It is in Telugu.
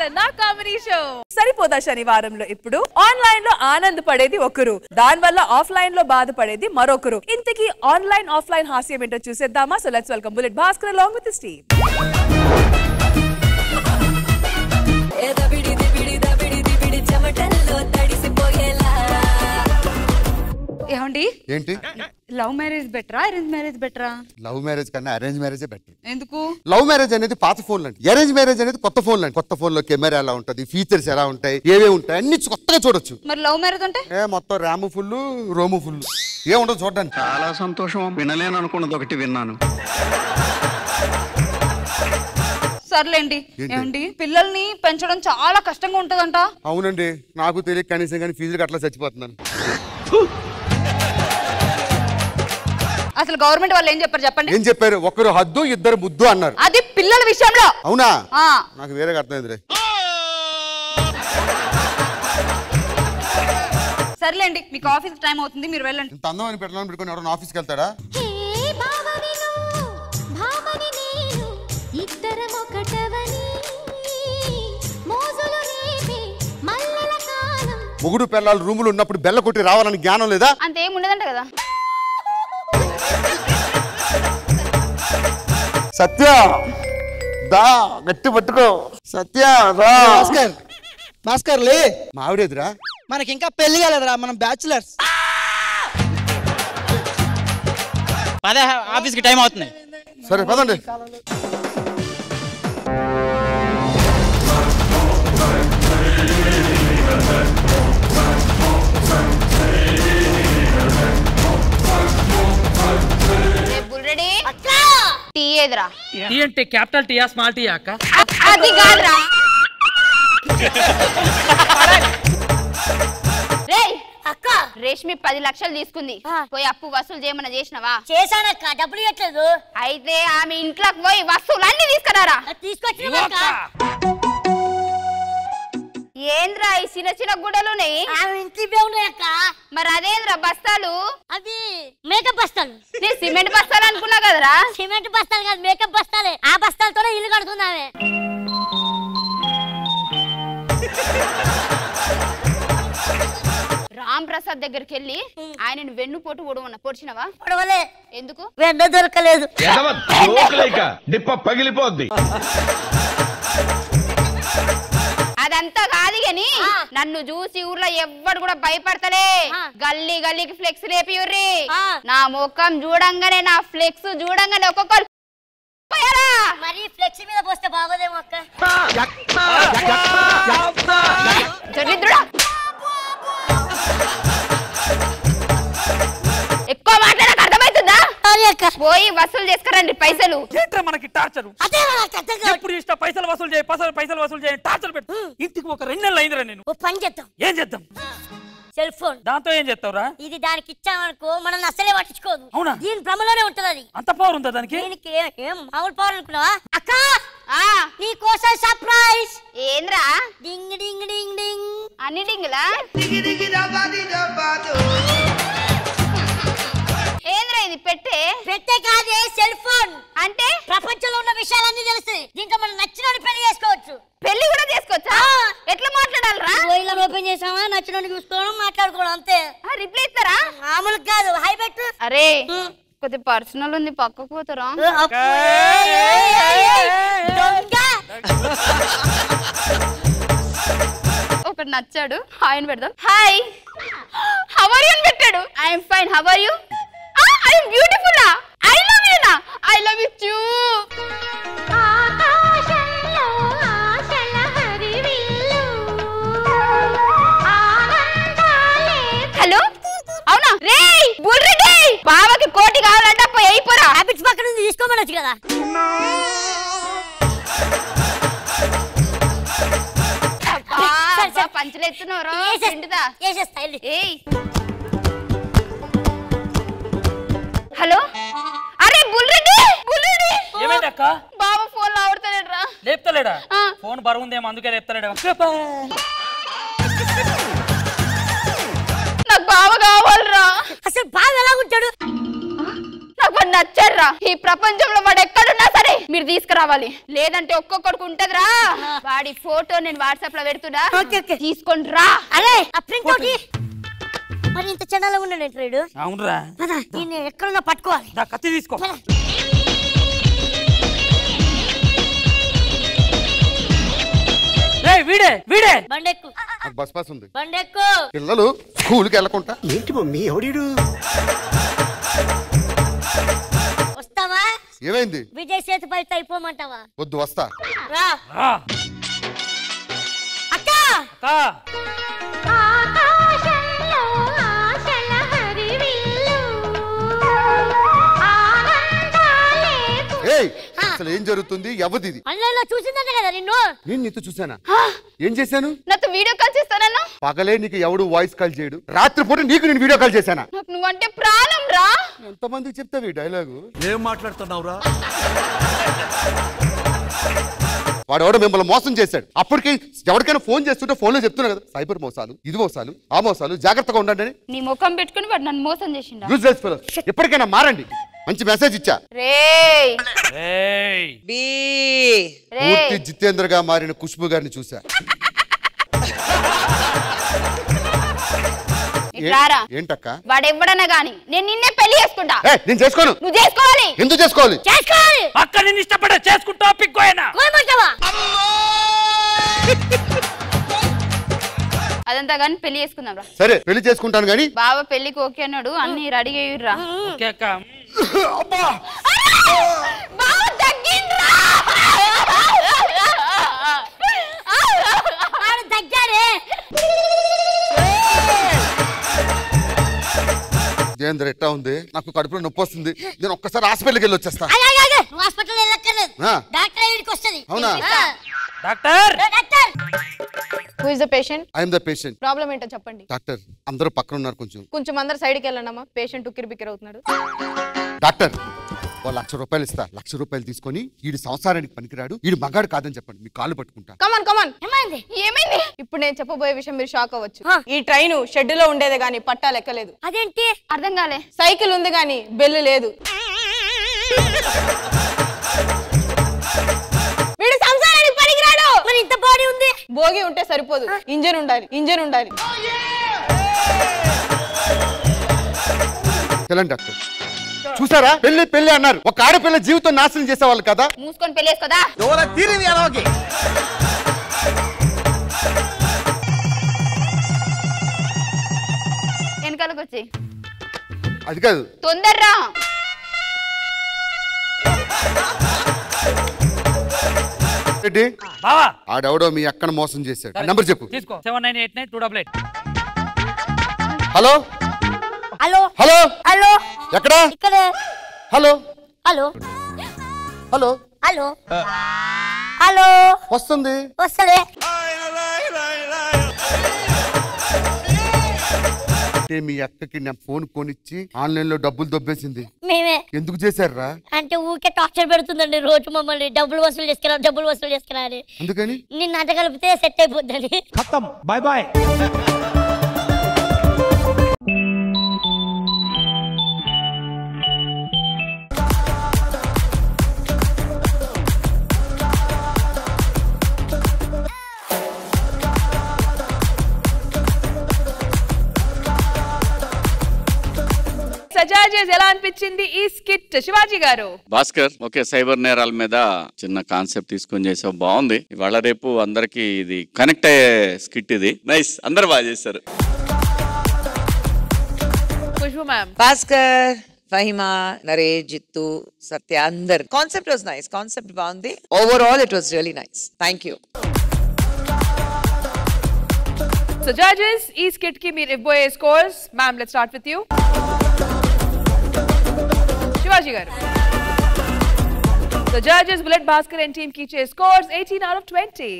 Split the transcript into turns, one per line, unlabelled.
ఖతర్నాక్ కామెడీ షో సరిపోదా శనివారంలో ఇప్పుడు ఆన్లైన్ లో ఆనందపడేది ఒకరు, దాని వల్ల ఆఫ్లైన్ లో బాధపడేది మరొకరు. ఇంతకీ ఆన్లైన్ ఆఫ్లైన్ హాస్యం ఏంటో చూసేద్దామా? So let's welcome bullet Bhaskar along with his team. ఏమండి,
ఏంటి
లవ్ మ్యారేజ్ బెటరా అరేంజ్ మ్యారేజ్ బెటరా?
లవ్ మ్యారేజ్ కన్నా అరేంజ్ మ్యారేజే బెటర్.
ఎందుకు?
లవ్ మ్యారేజ్ అనేది పాత ఫోన్లు అండి, అరేంజ్ మ్యారేజ్ అనేది కొత్త ఫోన్లు అండి. కొత్త ఫోన్ లో కెమెరా ఎలా ఉంటది, ఫీచర్స్ ఎలా ఉంటాయి, ఏవేవి ఉంటాయి అన్ని కొత్తగా చూడొచ్చు.
మరి లవ్ మ్యారేజ్ అంటే
మొత్తం ర్యామ్ ఫుల్ రోము ఫుల్ ఏముండదు చూడడానికి.
చాలా సంతోషం, వినలేను అనుకున్నది ఒకటి విన్నాను.
సర్లేండి. ఏమండి, పిల్లల్ని పెంచడం చాలా కష్టంగా ఉంటదంట.
అవునండి, నాకు తెలియక కనీసం కానీ ఫీజులు అట్లా చచ్చిపోతున్నాను.
అసలు గవర్నమెంట్ వాళ్ళు ఏం చెప్పారు చెప్పండి?
ఏం చెప్పారు? ఒకరు హద్దు ఇద్దరు ముద్దు అన్నారు.
అది పిల్లల విషయంలో.
అవునా? నాకు వేరే అర్థమైంది.
సర్లేండి, మీకు ఆఫీస్ టైం అవుతుంది, మీరు వెళ్ళండి.
ఇంత అందం అని పెట్టాలని పెట్టుకుని ఎవరైనా ఆఫీస్కి వెళ్తాడా? మొగుడు పిల్లలు రూములు ఉన్నప్పుడు బెల్ల కొట్టి రావాలని జ్ఞానం లేదా?
అంతేం ఉండదంట కదా.
సత్య దా గట్టి పట్టుకో. సత్య
భాస్కర్ భాస్కర్ లే.
మావిడేదిరా?
మనకి ఇంకా పెళ్లి కాలేదురా, మనం బ్యాచులర్స్.
పదే ఆఫీస్కి టైం అవుతుంది.
సరే పదండి.
టీ ఏదిరా?
టీ అంటే క్యాపిటల్ టీయా స్మాల్ టీయా అక్క?
అది కాదురా. అక్క, రేష్మి 10 లక్షలు తీసుకుంది, పోయి అప్పు వసూలు చేయమన్నా చేసినవా?
చేశానక్క, డబ్బులు ఇవ్వట్లేదు.
అయితే ఆమె ఇంట్లోకి పోయి వస్తువులు అన్ని తీసుకురారా.
తీసుకొచ్చిన
ఏంద్రా ఈ చిన్న చిన్న గుడ్డలున్నాయి?
ఇంట్లో ఉన్నాయక్క.
మరి అదేంద్రా బస్తాలు?
అవి మేకప్ బస్తాలు.
నేను సిమెంట్ బస్తాలు అనుకున్నా కదరా.
సిమెంట్ బస్తాలు కాదు, మేకప్ బస్తాలే. ఆ బస్తాలతోనే ఇల్లు కడుతున్నామే.
రామ్ ప్రసాద్ దగ్గరికి వెళ్ళి ఆయనను వెన్ను పోటు పొడిచినవా?
పొడవలే.
ఎందుకు?
వెన్న దొరకలేదు.
పగిలిపోద్ది.
అదంతా కాదు గాని నన్ను చూసి ఊర్లో ఎవ్వడు కూడా భయపడతలే. గల్లీ గల్లీకి ఫ్లెక్స్ లేపియుర్రి. నా ముఖం చూడంగానే, నా ఫ్లెక్స్ చూడంగానే ఒక్కొక్కరు
మరి ఫ్లెక్స్ మీద పోస్తే బాగోదేమో అక్క.
ఎక్కువ మాట్లాడక అర్థమవుతుందా? పోయి వసూలు చేసుకురండి పైసలు.
మనకి టార్చర్ ఎప్పుడు ఇష్టం, పైసలు వసూలు చేయి, పైసలు వసూలు చేయి, టార్చర్ పెట్టు. ఇంటికి ఒక 2 నెలలు అయిందిరా. నేను
ఓ పని చేద్దాం.
ఏం చేద్దాం?
Cell phone.
దాంతో ఏం చేస్తావురా?
ఇది దానికి ఇచ్చామనుకో మనం అసలే పట్టించుకోదు.
అవునా?
దీని భ్రమలోనే ఉంటది. అది
అంత పవర్ ఉందా దానికి?
దీనికి ఏం మామూలు పవర్ అనుకున్నావా అక్క? నీ కోసం సర్ప్రైజ్.
ఏంద్రా?
డింగ్ డింగ్ డింగ్ డింగ్.
అన్ని డింగ్లా? ఏంద్రా ఇది? పెట్టే
కాదే, సెల్ ఫోన్.
అంటే
ప్రపంచంలో ఉన్న విషయాలన్నీ తెలుస్తాయి. దీంట్లో మనం నచ్చినోని పెళ్లి చేసుకోవచ్చు.
పెళ్లి కూడా చేసుకోవచ్చా? ఎట్లా మాట్లాడాలరా?
ఇలా ఓపెన్ చేసామా, నచ్చినోని చూసుకోవడం, మాట్లాడుకోవడం అంతే.
రిప్లై ఇస్తారా?
మామూలు కాదు, హై పెట్టు.
అరే కొద్ది పర్సనల్ ఉంది, పక్కకు పోతారా? ఒకటి నచ్చాడు, హాయ్ అని పెడదాం. హాయ్, హౌ ఆర్ యు అని పెట్టాడు. I am fine, how are you? I am beautiful. I love you నా. I love you too. ఆకాశంలో ఆశల హరివిల్లు ఆనందాలే. హలో, అవునా? రేయ్ బుర్రిడి, బావకి కోటి కావాలంటే పోయి అయిపోరా.
హ్యాబిట్స్ పక్కన నుంచి తీసుకోమనొచ్చు కదా.
పంచలేస్తున్నారా? హలో, అరే బుల్రెడ్డి,
ఏమైందక్క?
బావ ఫోన్ ఆడుతలేడ్రా.
లేపుతలేడా? ఫోన్ బరువుందేమో అందుకే లేపుతలేడా?
నాకు బావ కావాలరా.
అసలు బావ ఎలా ఉంటాడు?
నాకు
ఒక్కడు నచ్చర్రా. ఈ ప్రపంచంలో వాడు ఎక్కడున్నా సరే మీరు తీసుకురావాలి, లేదంటే ఒక్కొక్కడికి ఉంటదిరా. వాడి ఫోటో నేను వాట్సాప్ లో పెడుతున్నా, తీసుకొని రా.
అరే ఆ ప్రింట్ అవుట్ మరి ఇంత చండాలంగా ఉన్నాడు ట్రేడ్.
అవునరా,
దీన్ని ఎక్కడున్నా పట్టుకోవాలి.
కత్తి తీసుకో. వీడే వీడే
బండెక్కు.
బస్ పాస్ ఉంది.
బండెక్కు.
పిల్లలు స్కూల్కి వెళ్ళకుండా
ఏంటి మమ్మీ ఎవడీడు?
వస్తావా?
ఏమైంది?
విజయ్ సేతుపతి అయిపోమంటావా?
వద్దు, వస్తా.
రా. అక్క
అసలు ఏం జరుగుతుంది? ఎవరిది?
అన్నలో చూసిందంట కదా నిన్ను.
నేను నీతో చూసానా? ఏం చేశాను?
నాతో వీడియో కాల్ చేస్తానన్నా.
పగలే నీకు ఎవడు వాయిస్ కాల్ చేయడు, రాత్రిపూట నీకు నేను వీడియో కాల్ చేశానా?
నాకు నువ్వంటే ప్రాణం రా.
ఎంతమందికి చెప్తావు ఈ డైలాగు?
ఏం మాట్లాడుతున్నావురా?
వాడెవడో మిమ్మల్ని మోసం చేశాడు. అప్పటికి ఎవరికైనా ఫోన్ చేస్తుంటే ఫోన్ లో చెప్తున్నా కదా, సైబర్ మోసాలు, ఇది మోసాలు, ఆ మోసాలు, జాగ్రత్తగా ఉండండి అని.
నీ ముఖం పెట్టుకుని వాడు నన్ను మోసం చేసిండా?
Useless fellow. ఎప్పటికైనా మారండి. మంచి మెసేజ్ ఇచ్చా. పూర్తి జితేంద్ర గా మారిన ఖుష్బు గారిని చూసా. ఏంటక్క?
వాడు ఎవడన్నా గాని నేను నిన్నే పెళ్లి చేసుకుంటా.
నేను చేసుకోను.
నువ్వు చేసుకోవాలి.
ఎందుకు చేసుకోవాలి?
అక్క నేను ఇష్టపడే చేసుకుంటా. పిక్కోయనా
అదంతా గాని పెళ్లి చేసుకుందాం రా.
సరే పెళ్లి చేసుకుంటాను గాని.
బావ పెళ్లికి ఓకే అన్నాడు, అన్ని రెడీ అయ్యుర్రా.
ఓకే అక్క.
బావ తగ్గిండ్రా.
తగ్గారే.
జితేంద్ర ఎట్టా ఉంది? నాకు కడుపులో నొప్పి వస్తుంది, నేను ఒక్కసారి హాస్పిటల్కి వెళ్ళి వచ్చేస్తా.
హాస్పిటల్ వెళ్ళక్కర్లేదు, డాక్టర్ దగ్గరికి వస్తది.
అవునా?
Doctor
who is the patient?
I am the patient.
Problem ఏంటో చెప్పండి.
డాక్టర్ అందరూ పక్కన ఉన్నారు, కొంచెం
అందరు సైడ్కి వెళ్ళండమ్మా. పేషెంట్ ఉక్కిరి బిక్కిరి అవుతున్నాడు.
డాక్టర్ వాళ్ళు 1,00,000 రూపాయలు ఇస్తా. 1,00,000 రూపాయలు తీసుకొని ఈడు సంసారానికి పనికిరాడు, ఈడు మగాడు కాదని చెప్పండి, మీ కాళ్ళు పట్టుకుంటా.
కమాన్
ఏమైంది?
ఏమైంది?
ఇప్పుడు నేను చెప్పబోయే విషయం మీరు షాక్ అవ్వచ్చు. ఈ ట్రైన్ షెడ్ లో ఉండేదే గానీ పట్టాలు ఎక్కలేదు.
అదేంటి?
అర్థం కాలే.
సైకిల్ ఉంది గానీ బెల్లు లేదు. వీడు సంసారానికి పనికిరాడు.
మరి ఇంత బాడీ ఉంది.
భోగి ఉంటే సరిపోదు, ఇంజన్ ఉండాలి.
తెలండి డాక్టర్. చూసారా, పెళ్లి పెళ్లి అన్నారు, ఒక ఆడపిల్ల జీవితం నాశనం చేసేవాళ్ళు కదా.
మూసుకొని పెళ్లి చేసుకోదా. వెనకాలకు వచ్చి.
అది కాదు,
తొందర్రా.
రెడ్డి
బావా
ఆడెవడో మీ అక్కను మోసం చేశాడు. నంబర్ చెప్పు.
తీసుకో. 79899288.
Hello
hello
hello
hello.
ఎక్కడ?
ఇక్కడ.
Hello
hello
hello
hello hello.
వస్తుంది.
వస్తలే.
మీ అక్కకి నా ఫోన్ కొనిచ్చి ఆన్లైన్ లో డబ్బులు దొబ్బేసింది.
మేమే.
ఎందుకు చేశారా?
అంటే ఊకే టార్చర్ పెడుతుందండి రోజు మమ్మల్ని. డబ్బులు వసూలు చేసుకురా అని.
అందుకని
నిన్ను అంట కలిపితే సెట్ అయిపోద్దని.
ఖతం. Bye bye.
సజాజెస్ ఎలా అనిపించింది ఈ స్కిట్ శివాజీ గారు?
భాస్కర్, ఓకే, సైబర్ నేరాల మీద చిన్న కాన్సెప్ట్ తీసుకొని చేసావు, బాగుంది. ఇవాళ రేపు అందరికి ఇది కనెక్ట్ అయ్యే స్కిట్ ఇది. నైస్, అందరు బాగా చేశారు.
ఖుష్బు మ్యామ్.
భాస్కర్, ఫహిమా, నరేష్, జిత్తు, సత్య, అందరు. కాన్సెప్ట్ వాజ్ నైస్, కాన్సెప్ట్ బాగుంది. Overall it was really nice. Thank you.
So judges, ఈ స్కిట్ కి మీరు ఇవ్వబోయే scores. Ma'am, let's start with you. Shivaji garu. So judges, bullet Bhaskar and team కి ఇచ్చే స్కోర్స్ 18 out of 20.